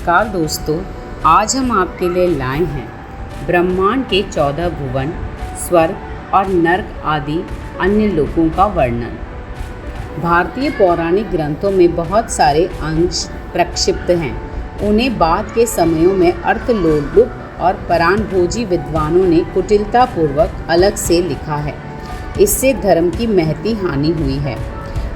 नमस्कार दोस्तों, आज हम आपके लिए लाए हैं ब्रह्मांड के 14 भुवन, स्वर्ग और नर्क आदि अन्य लोकों का वर्णन। भारतीय पौराणिक ग्रंथों में बहुत सारे अंश प्रक्षिप्त हैं। उन्हें बाद के समयों में अर्थलोलुप और पराणभोजी विद्वानों ने कुटिलतापूर्वक अलग से लिखा है। इससे धर्म की महती हानि हुई है।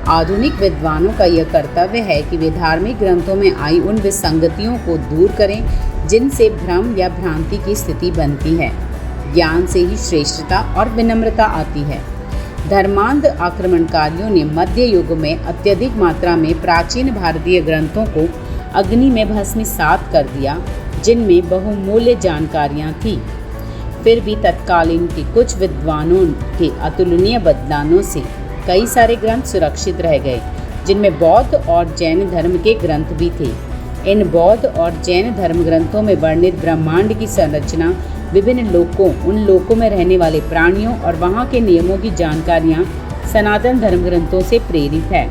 आधुनिक विद्वानों का यह कर्तव्य है कि वे धार्मिक ग्रंथों में आई उन विसंगतियों को दूर करें जिनसे भ्रम या भ्रांति की स्थिति बनती है। ज्ञान से ही श्रेष्ठता और विनम्रता आती है। धर्मांध आक्रमणकारियों ने मध्य युग में अत्यधिक मात्रा में प्राचीन भारतीय ग्रंथों को अग्नि में भस्मीसात कर दिया, जिनमें बहुमूल्य जानकारियाँ थीं। फिर भी तत्कालीन के कुछ विद्वानों के अतुलनीय बलिदानों से कई सारे ग्रंथ सुरक्षित रह गए, जिनमें बौद्ध और जैन धर्म के ग्रंथ भी थे। इन बौद्ध और जैन धर्म ग्रंथों में वर्णित ब्रह्मांड की संरचना, विभिन्न लोकों, उन लोकों में रहने वाले प्राणियों और वहाँ के नियमों की जानकारियाँ सनातन धर्म ग्रंथों से प्रेरित है।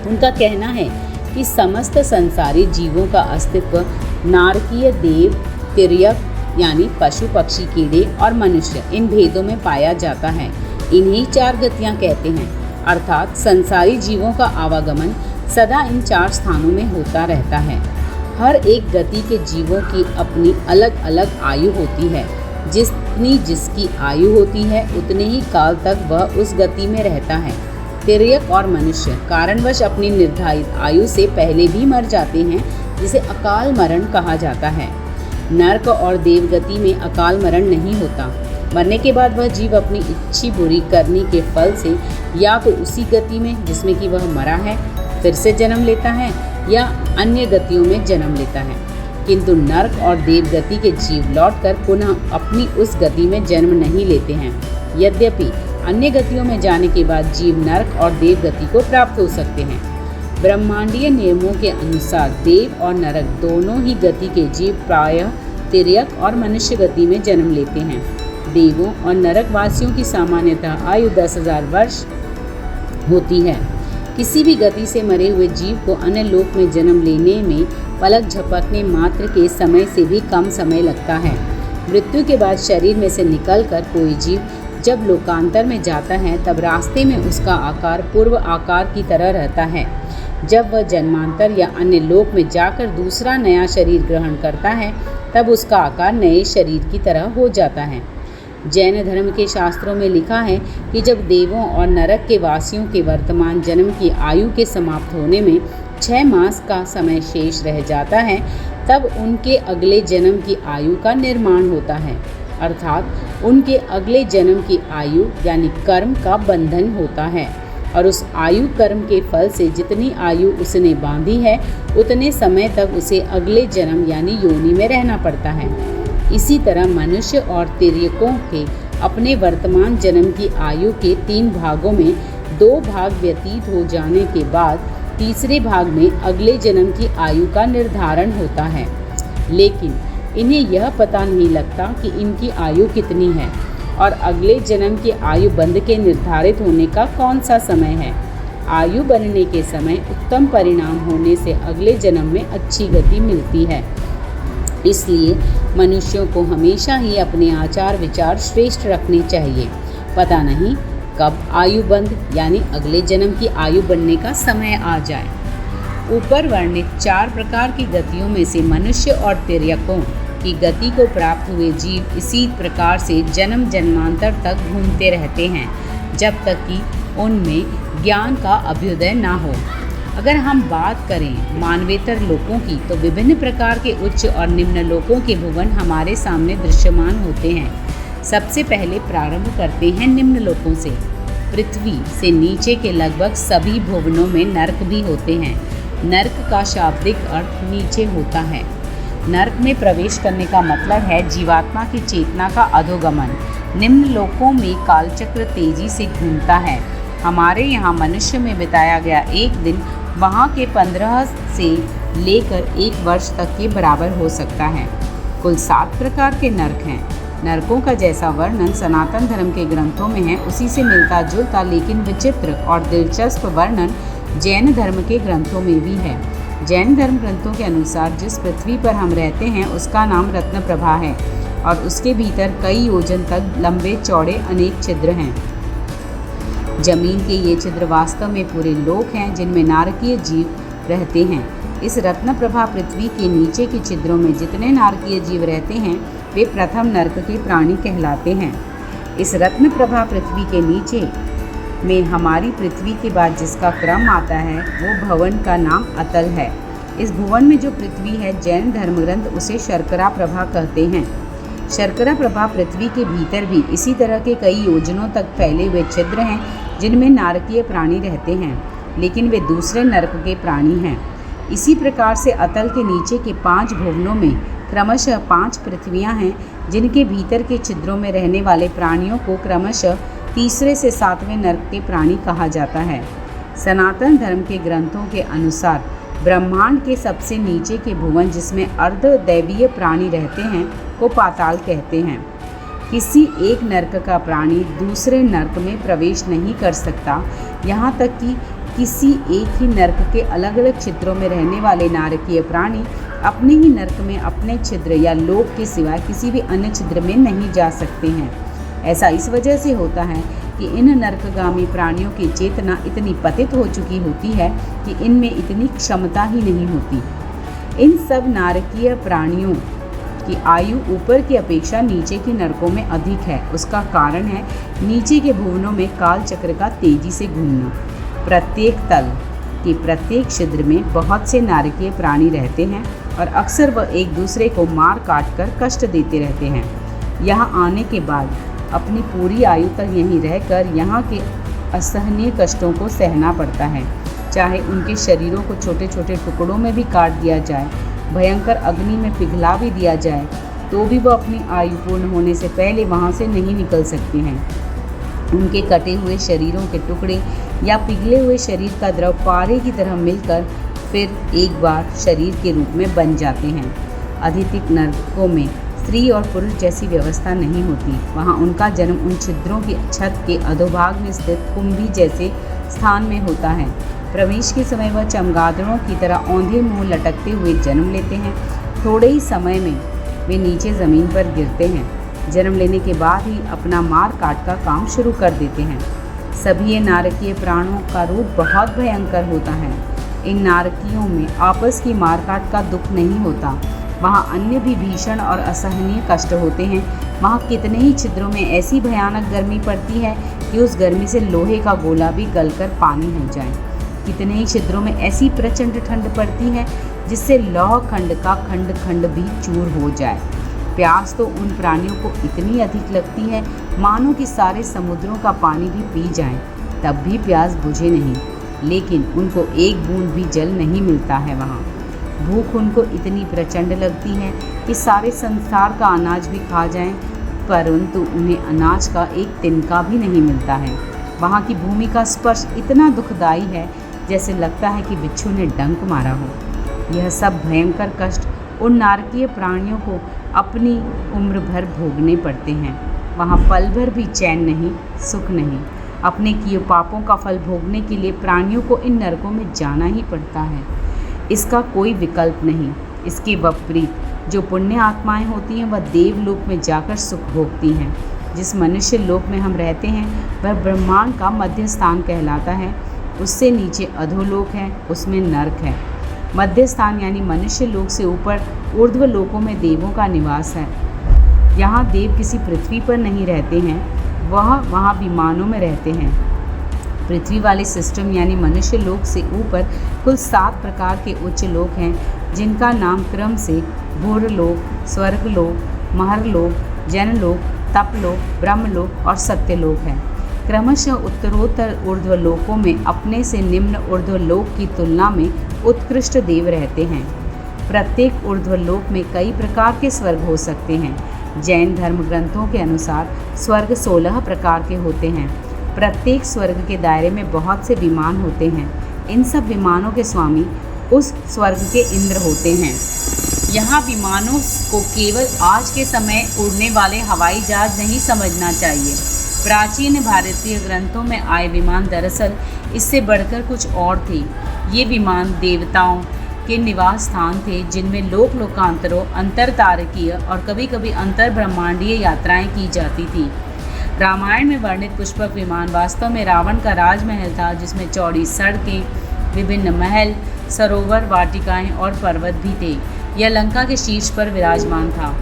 उनका कहना है कि समस्त संसारी जीवों का अस्तित्व नारकीय, देव, तिर्यक यानी पशु, पक्षी, कीड़े और मनुष्य, इन भेदों में पाया जाता है। इन्हीं 4 गतियाँ कहते हैं, अर्थात संसारी जीवों का आवागमन सदा इन 4 स्थानों में होता रहता है। हर एक गति के जीवों की अपनी अलग अलग आयु होती है। जितनी जिसकी आयु होती है उतने ही काल तक वह उस गति में रहता है। तिर्यक और मनुष्य कारणवश अपनी निर्धारित आयु से पहले भी मर जाते हैं, जिसे अकाल मरण कहा जाता है। नर्क और देव गति में अकाल मरण नहीं होता। मरने के बाद वह जीव अपनी इच्छा बुरी करने के फल से या तो उसी गति में जिसमें कि वह मरा है फिर से जन्म लेता है या अन्य गतियों में जन्म लेता है। किंतु नर्क और देव गति के जीव लौटकर पुनः अपनी उस गति में जन्म नहीं लेते हैं। यद्यपि अन्य गतियों में जाने के बाद जीव नर्क और देव गति को प्राप्त हो सकते हैं। ब्रह्मांडीय नियमों के अनुसार देव और नरक दोनों ही गति के जीव प्रायः तिर्यक और मनुष्य गति में जन्म लेते हैं। देवों और नरक वासियों की सामान्यतः आयु 10,000 वर्ष होती है। किसी भी गति से मरे हुए जीव को अन्य लोक में जन्म लेने में पलक झपकने मात्र के समय से भी कम समय लगता है। मृत्यु के बाद शरीर में से निकलकर कोई जीव जब लोकांतर में जाता है तब रास्ते में उसका आकार पूर्व आकार की तरह रहता है। जब वह जन्मांतर या अन्य लोक में जाकर दूसरा नया शरीर ग्रहण करता है तब उसका आकार नए शरीर की तरह हो जाता है। जैन धर्म के शास्त्रों में लिखा है कि जब देवों और नरक के वासियों के वर्तमान जन्म की आयु के समाप्त होने में 6 मास का समय शेष रह जाता है, तब उनके अगले जन्म की आयु का निर्माण होता है। अर्थात उनके अगले जन्म की आयु यानी कर्म का बंधन होता है और उस आयु कर्म के फल से जितनी आयु उसने बांधी है उतने समय तक उसे अगले जन्म यानी योनि में रहना पड़ता है। इसी तरह मनुष्य और तिर्यकों के अपने वर्तमान जन्म की आयु के 3 भागों में 2 भाग व्यतीत हो जाने के बाद तीसरे भाग में अगले जन्म की आयु का निर्धारण होता है। लेकिन इन्हें यह पता नहीं लगता कि इनकी आयु कितनी है और अगले जन्म की आयु बंध के निर्धारित होने का कौन सा समय है। आयु बनने के समय उत्तम परिणाम होने से अगले जन्म में अच्छी गति मिलती है। इसलिए मनुष्यों को हमेशा ही अपने आचार विचार श्रेष्ठ रखने चाहिए। पता नहीं कब आयु बंध यानी अगले जन्म की आयु बनने का समय आ जाए। ऊपर वर्णित 4 प्रकार की गतियों में से मनुष्य और तिर्यकों की गति को प्राप्त हुए जीव इसी प्रकार से जन्म जन्मांतर तक घूमते रहते हैं जब तक कि उनमें ज्ञान का अभ्युदय ना हो। अगर हम बात करें मानवेतर लोकों की तो विभिन्न प्रकार के उच्च और निम्न लोकों के भुवन हमारे सामने दृश्यमान होते हैं। सबसे पहले प्रारंभ करते हैं निम्न लोकों से। पृथ्वी से नीचे के लगभग सभी भुवनों में नर्क भी होते हैं। नर्क का शाब्दिक अर्थ नीचे होता है। नर्क में प्रवेश करने का मतलब है जीवात्मा की चेतना का अधोगमन। निम्न लोकों में कालचक्र तेजी से घूमता है। हमारे यहाँ मनुष्य में बिताया गया एक दिन वहाँ के 15 से लेकर 1 वर्ष तक के बराबर हो सकता है। कुल 7 प्रकार के नर्क हैं। नरकों का जैसा वर्णन सनातन धर्म के ग्रंथों में है, उसी से मिलता जुलता लेकिन विचित्र और दिलचस्प वर्णन जैन धर्म के ग्रंथों में भी है। जैन धर्म ग्रंथों के अनुसार जिस पृथ्वी पर हम रहते हैं उसका नाम रत्न प्रभा है और उसके भीतर कई योजन तक लंबे चौड़े अनेक छिद्र हैं। जमीन के ये छिद्र वास्तव में पूरे लोक हैं जिनमें नारकीय जीव रहते हैं। इस रत्न प्रभा पृथ्वी के नीचे के छिद्रों में जितने नारकीय जीव रहते हैं वे प्रथम नरक के प्राणी कहलाते हैं। इस रत्न प्रभा पृथ्वी के नीचे में हमारी पृथ्वी के बाद जिसका क्रम आता है वो भवन का नाम अतल है। इस भुवन में जो पृथ्वी है जैन धर्मग्रंथ उसे शर्करा प्रभा कहते हैं। शर्करा प्रभा पृथ्वी के भीतर भी इसी तरह के कई योजनों तक फैले हुए छिद्र हैं जिनमें नारकीय प्राणी रहते हैं, लेकिन वे दूसरे नरक के प्राणी हैं। इसी प्रकार से अतल के नीचे के 5 भुवनों में क्रमशः 5 पृथ्वियां हैं जिनके भीतर के छिद्रों में रहने वाले प्राणियों को क्रमशः तीसरे से 7वें नरक के प्राणी कहा जाता है। सनातन धर्म के ग्रंथों के अनुसार ब्रह्मांड के सबसे नीचे के भुवन जिसमें अर्ध दैवीय प्राणी रहते हैं को पाताल कहते हैं। किसी एक नरक का प्राणी दूसरे नरक में प्रवेश नहीं कर सकता, यहाँ तक कि किसी एक ही नरक के अलग अलग छिद्रों में रहने वाले नारकीय प्राणी अपने ही नरक में अपने छिद्र या लोक के सिवाय किसी भी अन्य छिद्र में नहीं जा सकते हैं। ऐसा इस वजह से होता है कि इन नरकगामी प्राणियों की चेतना इतनी पतित हो चुकी होती है कि इनमें इतनी क्षमता ही नहीं होती। इन सब नारकीय प्राणियों की आयु ऊपर की अपेक्षा नीचे के नरकों में अधिक है। उसका कारण है नीचे के भुवनों में काल चक्र का तेजी से घूमना। प्रत्येक तल के प्रत्येक छिद्र में बहुत से नारकीय प्राणी रहते हैं और अक्सर वह एक दूसरे को मार काट कर कष्ट देते रहते हैं। यहाँ आने के बाद अपनी पूरी आयु तक यहीं रहकर यहाँ के असहनीय कष्टों को सहना पड़ता है। चाहे उनके शरीरों को छोटे छोटे टुकड़ों में भी काट दिया जाए, भयंकर अग्नि में पिघला भी दिया जाए, तो भी वह अपनी आयु पूर्ण होने से पहले वहाँ से नहीं निकल सकते हैं। उनके कटे हुए शरीरों के टुकड़े या पिघले हुए शरीर का द्रव पारे की तरह मिलकर फिर एक बार शरीर के रूप में बन जाते हैं। अधिक नरकों में स्त्री और पुरुष जैसी व्यवस्था नहीं होती। वहाँ उनका जन्म उन छिद्रों की छत के अधोभाग में स्थित कुंभी जैसे स्थान में होता है। प्रवेश के समय वह चमगादड़ों की तरह औंधे मुंह लटकते हुए जन्म लेते हैं। थोड़े ही समय में वे नीचे ज़मीन पर गिरते हैं। जन्म लेने के बाद ही अपना मार काट का काम शुरू कर देते हैं। सभी ये नारकीय प्राणों का रूप बहुत भयंकर होता है। इन नारकियों में आपस की मारकाट का दुख नहीं होता। वहाँ अन्य भी भीषण और असहनीय कष्ट होते हैं। वहाँ कितने ही छिद्रों में ऐसी भयानक गर्मी पड़ती है कि उस गर्मी से लोहे का गोला भी गलकर पानी हो जाए। कितने ही छिद्रों में ऐसी प्रचंड ठंड पड़ती है जिससे लौह खंड का खंड खंड भी चूर हो जाए। प्यास तो उन प्राणियों को इतनी अधिक लगती है मानो कि सारे समुद्रों का पानी भी पी जाएं, तब भी प्यास बुझे नहीं। लेकिन उनको एक बूंद भी जल नहीं मिलता है। वहाँ भूख उनको इतनी प्रचंड लगती है कि सारे संसार का अनाज भी खा जाएं, परंतु उन्हें अनाज का एक तिनका भी नहीं मिलता है। वहाँ की भूमि का स्पर्श इतना दुखदाई है जैसे लगता है कि बिच्छू ने डंक मारा हो। यह सब भयंकर कष्ट उन नारकीय प्राणियों को अपनी उम्र भर भोगने पड़ते हैं। वहाँ पल भर भी चैन नहीं, सुख नहीं। अपने किए पापों का फल भोगने के लिए प्राणियों को इन नरकों में जाना ही पड़ता है। इसका कोई विकल्प नहीं। इसके विपरीत जो पुण्य आत्माएं होती हैं वह देवलोक में जाकर सुख भोगती हैं। जिस मनुष्य लोक में हम रहते हैं वह ब्रह्मांड का मध्य स्थान कहलाता है। उससे नीचे अधोलोक है, उसमें नरक है। मध्य स्थान यानी मनुष्य लोक से ऊपर ऊर्ध्व लोकों में देवों का निवास है। यहाँ देव किसी पृथ्वी पर नहीं रहते हैं, वह वहाँ विमानों में रहते हैं। पृथ्वी वाले सिस्टम यानी मनुष्य लोक से ऊपर कुल 7 प्रकार के उच्च लोक हैं जिनका नाम क्रम से भूरलोक, स्वर्गलोक, महरलोक, जनलोक, तपलोक, ब्रह्मलोक और सत्यलोक है। क्रमशः उत्तरोत्तर ऊर्ध्वलोकों में अपने से निम्न ऊर्ध्वलोक की तुलना में उत्कृष्ट देव रहते हैं। प्रत्येक ऊर्ध्वलोक में कई प्रकार के स्वर्ग हो सकते हैं। जैन धर्म ग्रंथों के अनुसार स्वर्ग 16 प्रकार के होते हैं। प्रत्येक स्वर्ग के दायरे में बहुत से विमान होते हैं। इन सब विमानों के स्वामी उस स्वर्ग के इंद्र होते हैं। यहाँ विमानों को केवल आज के समय उड़ने वाले हवाई जहाज नहीं समझना चाहिए। प्राचीन भारतीय ग्रंथों में आए विमान दरअसल इससे बढ़कर कुछ और थे। ये विमान देवताओं के निवास स्थान थे, जिनमें लोक लोकांतरों, अंतर तारकीय और कभी कभी अंतर ब्रह्मांडीय यात्राएं की जाती थी। रामायण में वर्णित पुष्पक विमान वास्तव में रावण का राजमहल था, जिसमें चौड़ी सड़कें, विभिन्न महल, सरोवर, वाटिकाएं और पर्वत भी थे। यह लंका के शीर्ष पर विराजमान था।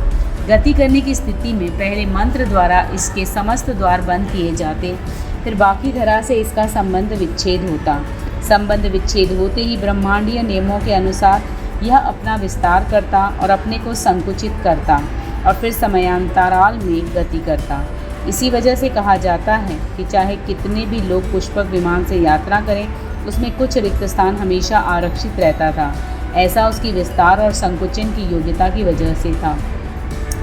गति करने की स्थिति में पहले मंत्र द्वारा इसके समस्त द्वार बंद किए जाते, फिर बाकी धरा से इसका संबंध विच्छेद होता। संबंध विच्छेद होते ही ब्रह्मांडीय नियमों के अनुसार यह अपना विस्तार करता और अपने को संकुचित करता और फिर समयांतराल में गति करता। इसी वजह से कहा जाता है कि चाहे कितने भी लोग पुष्पक विमान से यात्रा करें, उसमें कुछ रिक्त स्थान हमेशा आरक्षित रहता था। ऐसा उसकी विस्तार और संकुचन की योग्यता की वजह से था।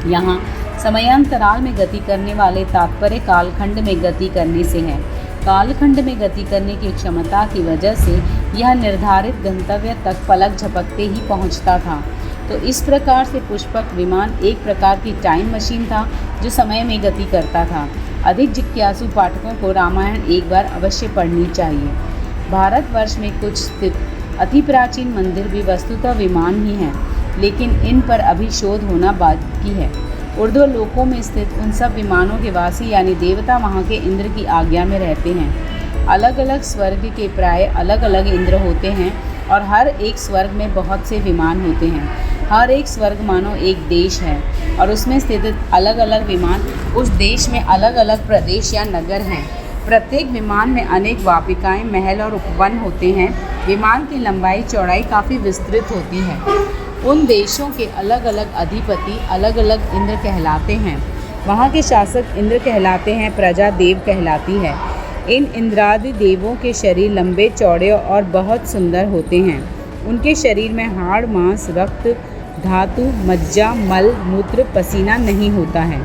यहाँ समयांतराल में गति करने वाले तात्पर्य कालखंड में गति करने से है। कालखंड में गति करने की क्षमता की वजह से यह निर्धारित गंतव्य तक पलक झपकते ही पहुँचता था। तो इस प्रकार से पुष्पक विमान एक प्रकार की टाइम मशीन था जो समय में गति करता था। अधिक जिज्ञासु पाठकों को रामायण एक बार अवश्य पढ़नी चाहिए। भारतवर्ष में कुछ स्थित अति प्राचीन मंदिर भी वस्तुतः विमान ही हैं, लेकिन इन पर अभी शोध होना बाकी है। ऊर्ध्वलोकों में स्थित उन सब विमानों के वासी यानी देवता वहाँ के इंद्र की आज्ञा में रहते हैं। अलग अलग स्वर्ग के प्राय अलग अलग इंद्र होते हैं और हर एक स्वर्ग में बहुत से विमान होते हैं। हर एक स्वर्ग मानो एक देश है और उसमें स्थित अलग अलग विमान उस देश में अलग अलग प्रदेश या नगर हैं। प्रत्येक विमान में अनेक वाटिकाएं, महल और उपवन होते हैं। विमान की लंबाई चौड़ाई काफ़ी विस्तृत होती है। उन देशों के अलग अलग अधिपति अलग अलग इंद्र कहलाते हैं। वहाँ के शासक इंद्र कहलाते हैं, प्रजा देव कहलाती है। इन इंद्रादि देवों के शरीर लंबे चौड़े और बहुत सुंदर होते हैं। उनके शरीर में हाड़, मांस, रक्त, धातु, मज्जा, मल, मूत्र, पसीना नहीं होता है।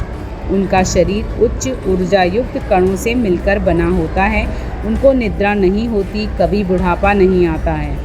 उनका शरीर उच्च ऊर्जायुक्त कणों से मिलकर बना होता है। उनको निद्रा नहीं होती, कभी बुढ़ापा नहीं आता है।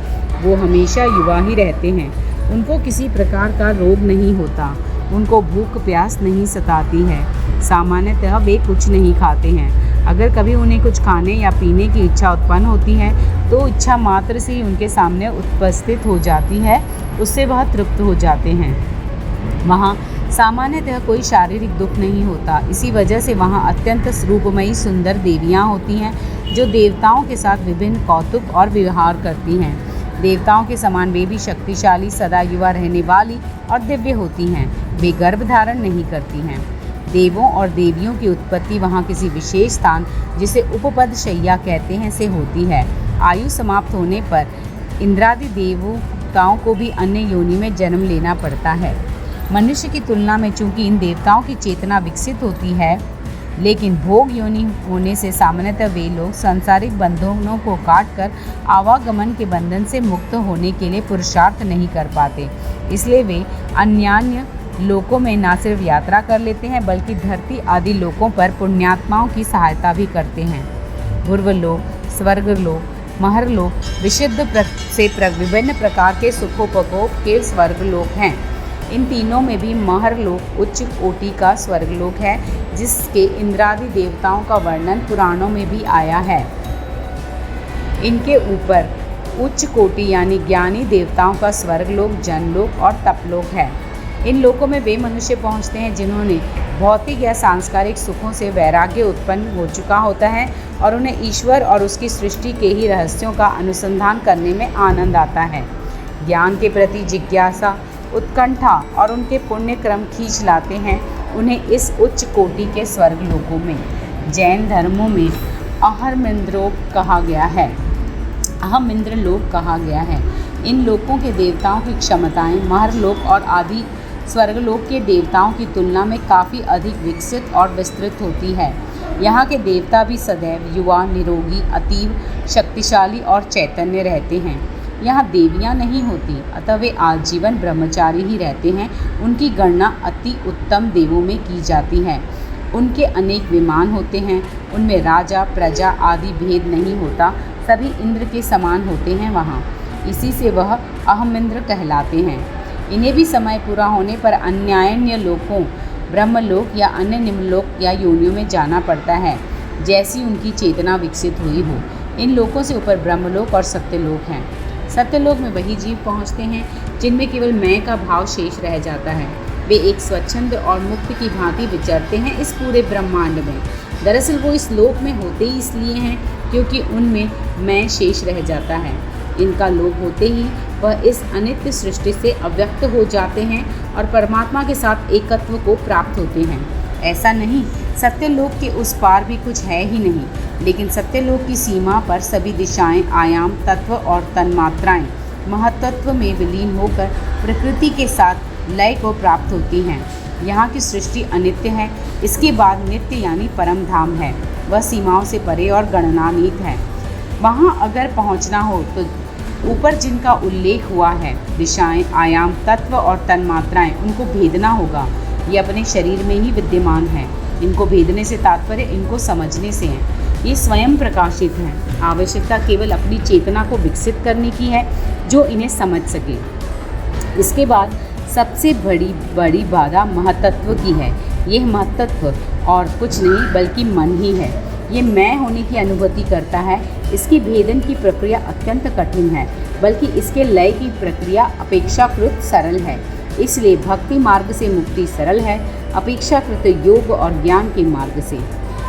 वो हमेशा युवा ही रहते हैं। उनको किसी प्रकार का रोग नहीं होता। उनको भूख प्यास नहीं सताती है। सामान्यतः वे कुछ नहीं खाते हैं। अगर कभी उन्हें कुछ खाने या पीने की इच्छा उत्पन्न होती है तो इच्छा मात्र से ही उनके सामने उपस्थित हो जाती है, उससे वह तृप्त हो जाते हैं। वहाँ सामान्यतः कोई शारीरिक दुख नहीं होता। इसी वजह से वहाँ अत्यंत रूपमयी सुंदर देवियाँ होती हैं जो देवताओं के साथ विभिन्न कौतुक और व्यवहार करती हैं। देवताओं के समान वे भी शक्तिशाली, सदा युवा रहने वाली और दिव्य होती हैं। वे गर्भ धारण नहीं करती हैं। देवों और देवियों की उत्पत्ति वहाँ किसी विशेष स्थान, जिसे उपपद शैया कहते हैं, से होती है। आयु समाप्त होने पर इंद्रादि देवताओं को भी अन्य योनि में जन्म लेना पड़ता है। मनुष्य की तुलना में चूंकि इन देवताओं की चेतना विकसित होती है, लेकिन भोग योनि होने से सामान्यतः वे लोग सांसारिक बंधनों को काटकर आवागमन के बंधन से मुक्त होने के लिए पुरुषार्थ नहीं कर पाते। इसलिए वे अन्यान्य लोकों में न सिर्फ यात्रा कर लेते हैं, बल्कि धरती आदि लोकों पर पुण्यात्माओं की सहायता भी करते हैं। भुर्वलोक, स्वर्गलोक, महरलोक विशुद्ध से विभिन्न प्रकार के सुखोपभोग के स्वर्गलोक हैं। इन तीनों में भी महरलोक उच्च कोटि का स्वर्गलोक है, जिसके इंद्रादि देवताओं का वर्णन पुराणों में भी आया है। इनके ऊपर उच्च कोटि यानी ज्ञानी देवताओं का स्वर्गलोक, जनलोक और तपलोक है। इन लोकों में वे मनुष्य पहुँचते हैं जिन्होंने भौतिक या सांस्कारिक सुखों से वैराग्य उत्पन्न हो चुका होता है और उन्हें ईश्वर और उसकी सृष्टि के ही रहस्यों का अनुसंधान करने में आनंद आता है। ज्ञान के प्रति जिज्ञासा, उत्कंठा और उनके पुण्य क्रम खींच लाते हैं उन्हें इस उच्च कोटि के स्वर्ग लोकों में। जैन धर्मों में अहमिंद्रलोक कहा गया है। अहमिंद्रलोक कहा गया है। इन लोकों के देवताओं की क्षमताएं महरलोक और आदि स्वर्गलोक के देवताओं की तुलना में काफ़ी अधिक विकसित और विस्तृत होती है। यहाँ के देवता भी सदैव युवा, निरोगी, अतीव शक्तिशाली और चैतन्य रहते हैं। यहाँ देवियाँ नहीं होती, अतः वे आजीवन ब्रह्मचारी ही रहते हैं। उनकी गणना अति उत्तम देवों में की जाती है। उनके अनेक विमान होते हैं। उनमें राजा, प्रजा आदि भेद नहीं होता, सभी इंद्र के समान होते हैं वहाँ। इसी से वह अहमिंद्र कहलाते हैं। इन्हें भी समय पूरा होने पर अन्यान्य लोकों, ब्रह्मलोक या अन्य निम्नलोक या योनियों में जाना पड़ता है, जैसी उनकी चेतना विकसित हुई हो। इन लोकों से ऊपर ब्रह्मलोक और सत्यलोक हैं। सत्यलोक में वही जीव पहुँचते हैं जिनमें केवल मैं का भाव शेष रह जाता है। वे एक स्वच्छंद और मुक्त की भांति विचरते हैं इस पूरे ब्रह्मांड में। दरअसल वो इस लोक में होते ही इसलिए हैं क्योंकि उनमें मैं शेष रह जाता है। इनका लोप होते ही वह इस अनित्य सृष्टि से अव्यक्त हो जाते हैं और परमात्मा के साथ एकत्व को प्राप्त होते हैं। ऐसा नहीं, सत्यलोक के उस पार भी कुछ है ही नहीं, लेकिन सत्यलोक की सीमा पर सभी दिशाएं, आयाम, तत्व और तन्मात्राएं महत्त्व में विलीन होकर प्रकृति के साथ लय को प्राप्त होती हैं। यहाँ की सृष्टि अनित्य है, इसके बाद नित्य यानी परम धाम है। वह सीमाओं से परे और गणनातीत है। वहाँ अगर पहुँचना हो तो ऊपर जिनका उल्लेख हुआ है, दिशाएं, आयाम, तत्व और तन्मात्राएं, उनको भेदना होगा। ये अपने शरीर में ही विद्यमान है। इनको भेदने से तात्पर्य इनको समझने से है। ये स्वयं प्रकाशित हैं। आवश्यकता केवल अपनी चेतना को विकसित करने की है जो इन्हें समझ सके। इसके बाद सबसे बड़ी बाधा महत्त्व की है। यह महत्त्व और कुछ नहीं बल्कि मन ही है। ये मैं होने की अनुभूति करता है। इसकी भेदन की प्रक्रिया अत्यंत कठिन है, बल्कि इसके लय की प्रक्रिया अपेक्षाकृत सरल है। इसलिए भक्ति मार्ग से मुक्ति सरल है, अपेक्षाकृत योग और ज्ञान के मार्ग से।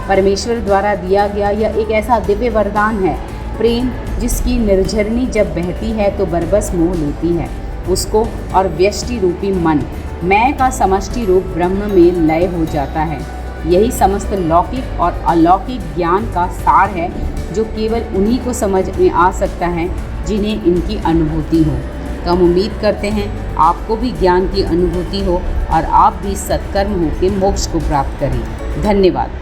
परमेश्वर द्वारा दिया गया यह एक ऐसा दिव्य वरदान है। प्रेम जिसकी निर्झरनी जब बहती है तो बरबस मोह लेती है उसको, और व्यष्टि रूपी मन, मैं का समष्टि रूप ब्रह्म में लय हो जाता है। यही समस्त लौकिक और अलौकिक ज्ञान का सार है, जो केवल उन्हीं को समझ में आ सकता है जिन्हें इनकी अनुभूति हो। तो हम उम्मीद करते हैं आपको भी ज्ञान की अनुभूति हो और आप भी सत्कर्म होकर मोक्ष को प्राप्त करें। धन्यवाद।